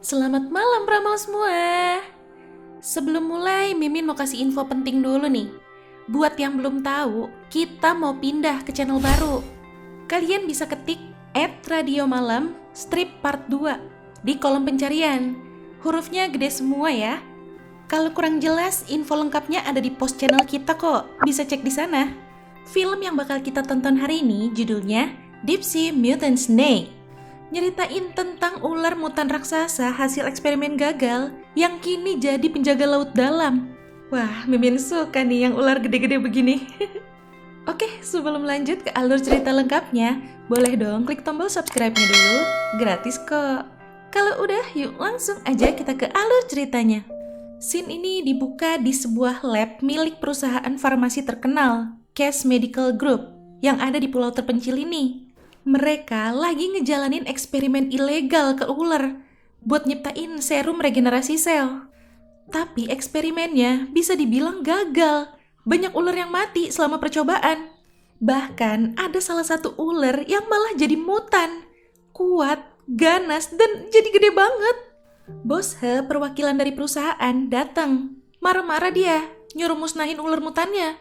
Selamat malam Pramal semua. Sebelum mulai, Mimin mau kasih info penting dulu nih. Buat yang belum tahu, kita mau pindah ke channel baru. Kalian bisa ketik @radiomalam strip part 2 di kolom pencarian. Hurufnya gede semua ya. Kalau kurang jelas, info lengkapnya ada di post channel kita kok. Bisa cek di sana. Film yang bakal kita tonton hari ini judulnya Deep Sea Mutant Snake. Nyeritain tentang ular mutan raksasa hasil eksperimen gagal yang kini jadi penjaga laut dalam. Wah, Mimin suka nih yang ular gede-gede begini. Oke, sebelum lanjut ke alur cerita lengkapnya, boleh dong klik tombol subscribe-nya dulu, gratis kok. Kalau udah, yuk langsung aja kita ke alur ceritanya. Scene ini dibuka di sebuah lab milik perusahaan farmasi terkenal, Case Medical Group, yang ada di pulau terpencil ini. Mereka lagi ngejalanin eksperimen ilegal ke ular buat nyiptain serum regenerasi sel. Tapi eksperimennya bisa dibilang gagal. Banyak ular yang mati selama percobaan. Bahkan ada salah satu ular yang malah jadi mutan. Kuat, ganas, dan jadi gede banget. Bos He, perwakilan dari perusahaan, datang. Marah-marah dia, nyuruh musnahin ular mutannya.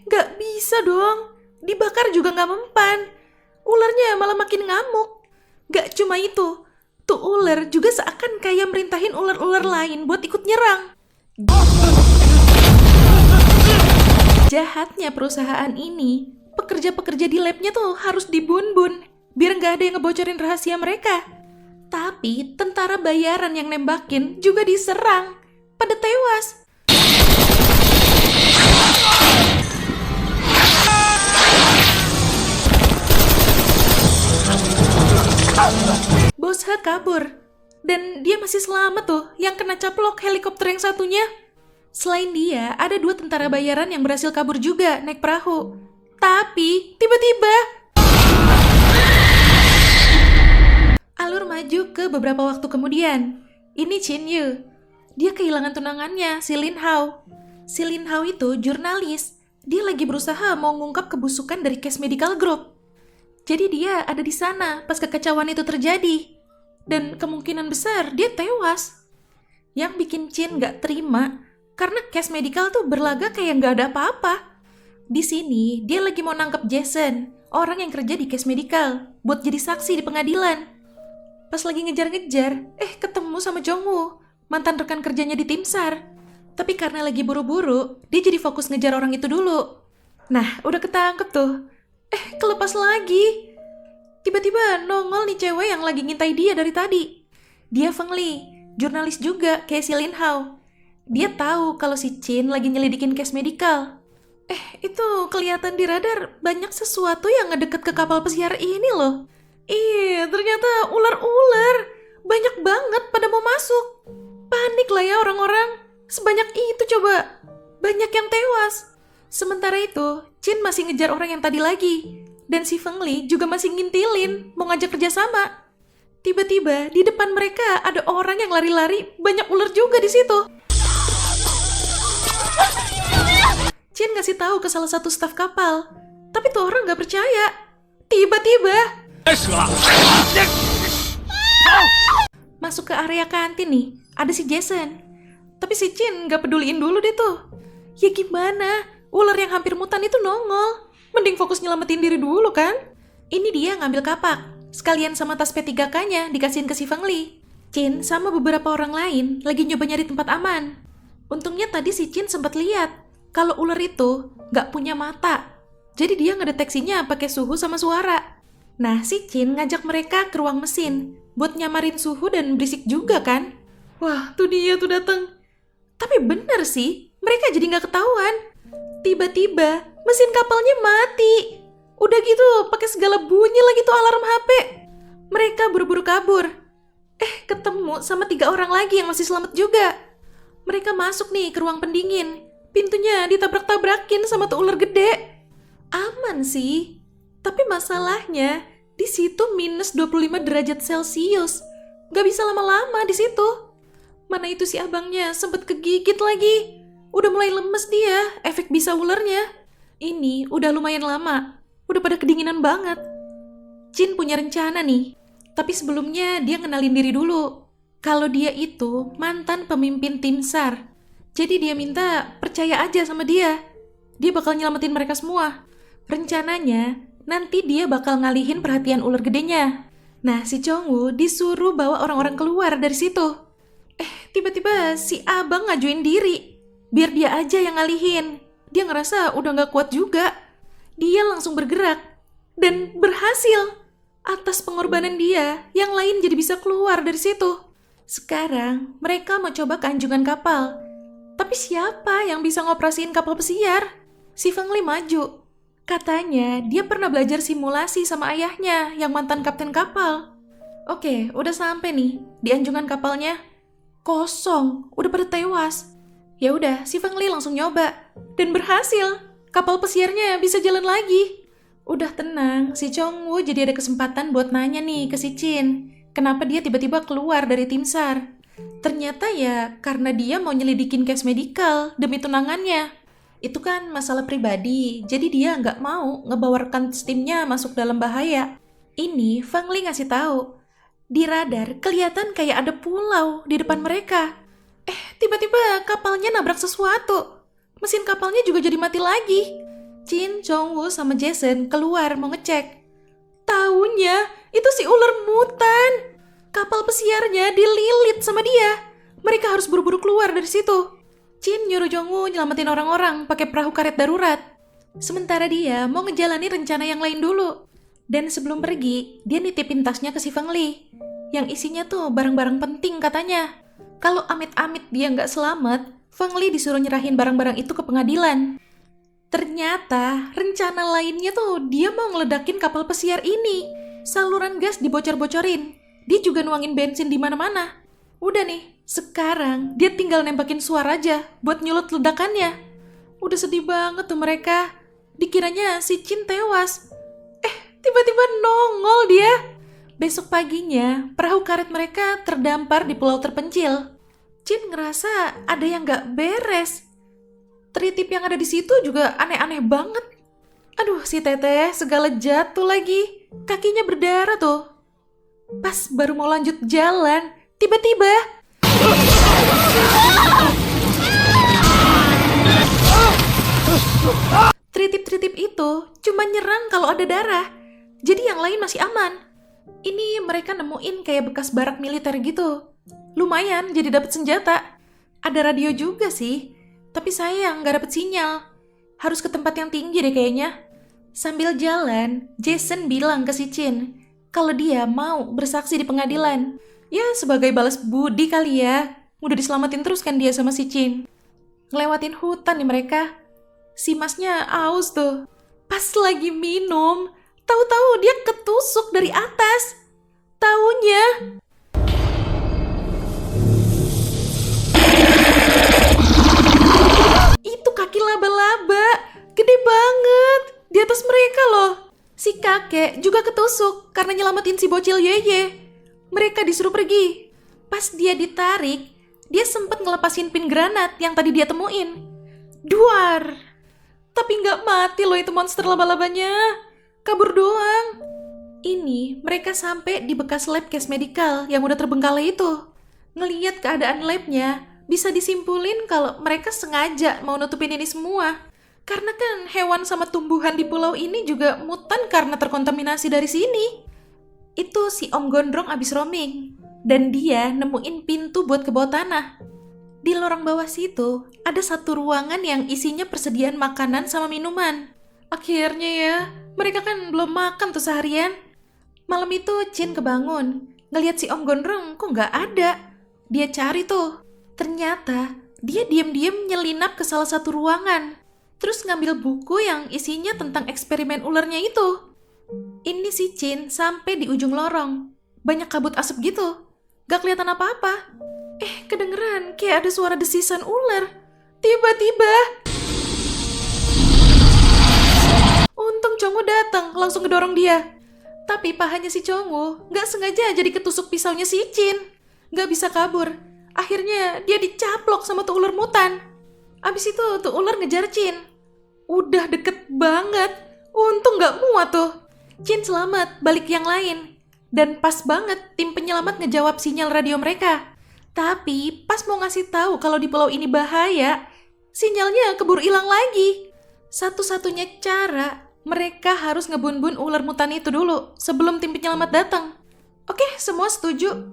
Gak bisa dong. Dibakar juga gak mempan. Ularnya malah makin ngamuk. Gak cuma itu, tuh ular juga seakan kayak merintahin ular-ular lain buat ikut nyerang. Jahatnya perusahaan ini, pekerja-pekerja di labnya tuh harus dibun-bun, biar gak ada yang ngebocorin rahasia mereka. Tapi tentara bayaran yang nembakin juga diserang, pada tewas. Bos He kabur, dan dia masih selamat tuh yang kena caplok helikopter yang satunya. Selain dia, ada 2 tentara bayaran yang berhasil kabur juga naik perahu. Tapi tiba-tiba alur maju ke beberapa waktu kemudian. Ini Chin Yu. Dia kehilangan tunangannya, si Lin Hao. Si Lin Hao itu jurnalis. Dia lagi berusaha mau ngungkap kebusukan dari Case Medical Group. Jadi dia ada di sana pas kekacauan itu terjadi. Dan kemungkinan besar dia tewas. Yang bikin Chin gak terima karena Case Medical tuh berlaga kayak gak ada apa-apa. Di sini dia lagi mau nangkep Jason, orang yang kerja di Case Medical, buat jadi saksi di pengadilan. Pas lagi ngejar-ngejar, ketemu sama Jongwoo, mantan rekan kerjanya di tim SAR. Tapi karena lagi buru-buru, dia jadi fokus ngejar orang itu dulu. Nah, udah ketangkep tuh. Kelepas lagi. Tiba-tiba nongol nih cewek yang lagi ngintai dia dari tadi. Dia Feng Li, jurnalis juga kayak si Lin Hao. Dia tahu kalau si Chin lagi nyelidikin Case Medical. Itu kelihatan di radar banyak sesuatu yang ngedeket ke kapal pesiar ini loh. Ternyata ular-ular. Banyak banget pada mau masuk. Panik lah ya orang-orang. Sebanyak itu coba. Banyak yang tewas. Sementara itu, Chin masih ngejar orang yang tadi lagi. Dan si Feng Li juga masih ngintilin, mau ngajak kerjasama. Tiba-tiba, di depan mereka ada orang yang lari-lari, banyak ular juga di situ. Chin ngasih tahu ke salah satu staf kapal. Tapi tuh orang gak percaya. Tiba-tiba, masuk ke area kantin nih, ada si Jason. Tapi si Chin gak peduliin dulu deh tuh. Ya gimana? Ular yang hampir mutan itu nongol. Mending fokus nyelamatin diri dulu kan? Ini dia ngambil kapak. Sekalian sama tas P3K-nya dikasihin ke si Feng Li. Chin sama beberapa orang lain lagi nyoba nyari tempat aman. Untungnya tadi si Chin sempat lihat kalau ular itu nggak punya mata. Jadi dia ngedeteksinya pakai suhu sama suara. Nah, si Chin ngajak mereka ke ruang mesin buat nyamarin suhu dan berisik juga kan? Wah, tuh dia tuh datang. Tapi bener sih, mereka jadi nggak ketahuan. Tiba-tiba mesin kapalnya mati. Udah gitu pakai segala bunyi lagi tuh alarm HP. Mereka buru-buru kabur. Ketemu sama 3 orang lagi yang masih selamat juga. Mereka masuk nih ke ruang pendingin. Pintunya ditabrak-tabrakin sama tuh ular gede. Aman sih. Tapi masalahnya di situ minus 25 derajat Celcius. Gak bisa lama-lama di situ. Mana itu si abangnya sempet kegigit lagi. Udah mulai lemes dia, efek bisa ularnya. Ini udah lumayan lama, udah pada kedinginan banget. Chin punya rencana nih, tapi sebelumnya dia ngenalin diri dulu. kalau dia itu mantan pemimpin tim SAR. Jadi dia minta percaya aja sama dia. Dia bakal nyelamatin mereka semua. Rencananya, nanti dia bakal ngalihin perhatian ular gedenya. Nah, si Chongwoo disuruh bawa orang-orang keluar dari situ. Tiba-tiba si abang ngajuin diri. Biar dia aja yang ngalihin. Dia ngerasa udah gak kuat juga. Dia langsung bergerak. Dan berhasil. Atas pengorbanan dia, yang lain jadi bisa keluar dari situ. Sekarang, mereka mau coba ke anjungan kapal. Tapi siapa yang bisa ngoperasiin kapal pesiar? Si Feng Li maju. Katanya, dia pernah belajar simulasi sama ayahnya yang mantan kapten kapal. Oke, udah sampai nih di anjungan kapalnya. Kosong, udah pada tewas. Ya udah, si Feng Li langsung nyoba dan berhasil. Kapal pesiarnya bisa jalan lagi. Udah tenang, si Chongwoo jadi ada kesempatan buat nanya nih ke si Chin. Kenapa dia tiba-tiba keluar dari tim SAR? Ternyata ya karena dia mau nyelidikin case medical demi tunangannya. Itu kan masalah pribadi, jadi dia nggak mau ngebawa timnya masuk dalam bahaya. Ini Feng Li ngasih tahu. Di radar kelihatan kayak ada pulau di depan mereka. Tiba-tiba kapalnya nabrak sesuatu. Mesin kapalnya juga jadi mati lagi. Chin, Chongwoo sama Jason keluar mau ngecek. Taunya itu si ular mutan. Kapal pesiarnya dililit sama dia. Mereka harus buru-buru keluar dari situ. Chin nyuruh Chongwoo nyelamatin orang-orang pakai perahu karet darurat. Sementara dia mau ngejalanin rencana yang lain dulu. Dan sebelum pergi, dia nitipin tasnya ke si Feng Li. Yang isinya tuh barang-barang penting katanya. Kalau amit-amit dia nggak selamat, Feng Li disuruh nyerahin barang-barang itu ke pengadilan. Ternyata rencana lainnya tuh dia mau ngeledakin kapal pesiar ini. Saluran gas dibocor-bocorin. Dia juga nuangin bensin di mana-mana. Udah nih, sekarang dia tinggal nembakin suara aja buat nyulut ledakannya. Udah sedih banget tuh mereka. Dikiranya si Chin tewas. Tiba-tiba nongol dia. Besok paginya, perahu karet mereka terdampar di pulau terpencil. Chin ngerasa ada yang gak beres. Tritip yang ada di situ juga aneh-aneh banget. Aduh, si Teteh segala jatuh lagi. Kakinya berdarah tuh. Pas baru mau lanjut jalan, tiba-tiba tritip-tritip itu cuma nyerang kalau ada darah. Jadi yang lain masih aman. Ini mereka nemuin kayak bekas barak militer gitu. Lumayan jadi dapat senjata. Ada radio juga sih. Tapi sayang gak dapet sinyal. Harus ke tempat yang tinggi deh kayaknya. Sambil jalan, Jason bilang ke si Chin kalau dia mau bersaksi di pengadilan. Ya sebagai balas budi kali ya. Udah diselamatin terus kan dia sama si Chin. Ngelewatin hutan nih mereka. Si masnya aus tuh. Pas lagi minum, tahu-tahu dia ketusuk dari atas. Taunya itu kaki laba-laba, gede banget, di atas mereka loh. Si kakek juga ketusuk karena nyelamatin si bocil Yeye. Mereka disuruh pergi. Pas dia ditarik, dia sempat ngelepasin pin granat yang tadi dia temuin. Duar. Tapi nggak mati loh itu monster laba-labanya. Kabur doang. Ini mereka sampai di bekas lab case medical yang udah terbengkalai itu. Ngeliat keadaan labnya, bisa disimpulin kalau mereka sengaja mau nutupin ini semua. Karena kan hewan sama tumbuhan di pulau ini juga mutan karena terkontaminasi dari sini. Itu si Om Gondrong abis roaming. Dan dia nemuin pintu buat ke bawah tanah. Di lorong bawah situ, ada satu ruangan yang isinya persediaan makanan sama minuman. Akhirnya ya, mereka kan belum makan tuh seharian. Malam itu Chin kebangun, ngeliat si Om Gondrong kok nggak ada. Dia cari tuh. Ternyata dia diam-diam nyelinap ke salah satu ruangan. Terus ngambil buku yang isinya tentang eksperimen ularnya itu. Ini si Chin sampai di ujung lorong. Banyak kabut asap gitu. Gak kelihatan apa-apa. Kedengeran kayak ada suara desisan ular. Tiba-tiba untung Chongwoo datang, langsung ngedorong dia. Tapi pahanya si Chongwoo gak sengaja jadi ketusuk pisaunya si Chin. Gak bisa kabur. Akhirnya dia dicaplok sama tuh ular mutan. Abis itu tuh ular ngejar Chin. Udah deket banget. Untung gak muat tuh. Chin selamat, balik yang lain. Dan pas banget tim penyelamat ngejawab sinyal radio mereka. Tapi pas mau ngasih tahu kalau di pulau ini bahaya, sinyalnya keburu hilang lagi. Satu-satunya cara, mereka harus ngebun-bun ular mutan itu dulu sebelum tim penyelamat datang. Oke, semua setuju?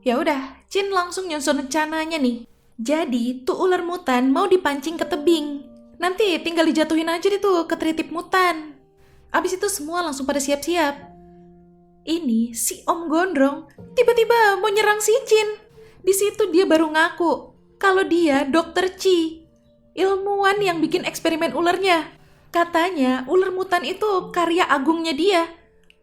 Ya udah, Chin langsung nyusun rencananya nih. Jadi, tuh ular mutan mau dipancing ke tebing. Nanti tinggal dijatuhin aja deh tuh ke tritip mutan. Abis itu semua langsung pada siap-siap. Ini si Om Gondrong tiba-tiba mau nyerang si Chin. Di situ dia baru ngaku kalau dia Dokter Chi, ilmuwan yang bikin eksperimen ularnya. Katanya ular mutan itu karya agungnya dia.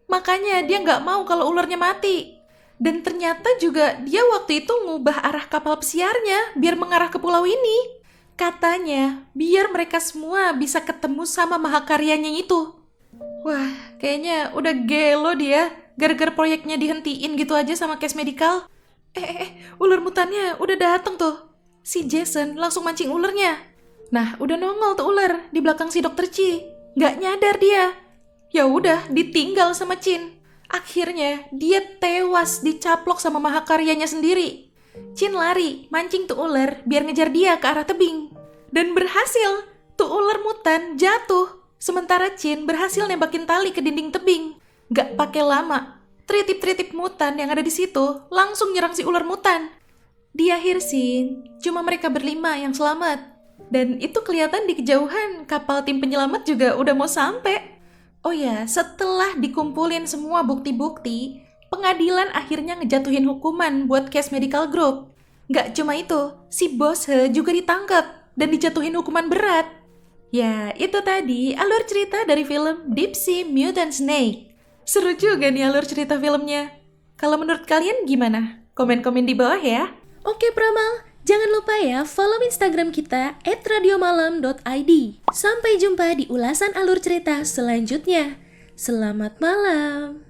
Makanya dia nggak mau kalau ularnya mati. Dan ternyata juga dia waktu itu ngubah arah kapal pesiarnya biar mengarah ke pulau ini. Katanya biar mereka semua bisa ketemu sama mahakaryanya itu. Wah, kayaknya udah gelo dia gara-gara proyeknya dihentiin gitu aja sama Case Medical. Ular mutannya udah dateng tuh. Si Jason langsung mancing ularnya. Nah, udah nongol tuh ular di belakang si Dokter Chi. Nggak nyadar dia. Ya udah, ditinggal sama Chin. Akhirnya dia tewas dicaplok sama mahakaryanya sendiri. Chin lari, mancing tuh ular biar ngejar dia ke arah tebing. Dan berhasil, tuh ular mutan jatuh. Sementara Chin berhasil nembakin tali ke dinding tebing. Nggak pakai lama, tritip-tritip mutan yang ada di situ langsung nyerang si ular mutan. Di akhir scene, cuma mereka berlima yang selamat. Dan itu kelihatan di kejauhan kapal tim penyelamat juga udah mau sampai. Oh ya, setelah dikumpulin semua bukti-bukti, pengadilan akhirnya ngejatuhin hukuman buat Case Medical Group. Nggak cuma itu, si Bos He juga ditangkap dan dijatuhin hukuman berat. Ya, itu tadi alur cerita dari film Deep Sea Mutant Snake. Seru juga nih alur cerita filmnya. Kalau menurut kalian gimana? Komen-komen di bawah ya. Oke Pramal, jangan lupa ya follow Instagram kita @radiomalam.id. Sampai jumpa di ulasan alur cerita selanjutnya. Selamat malam.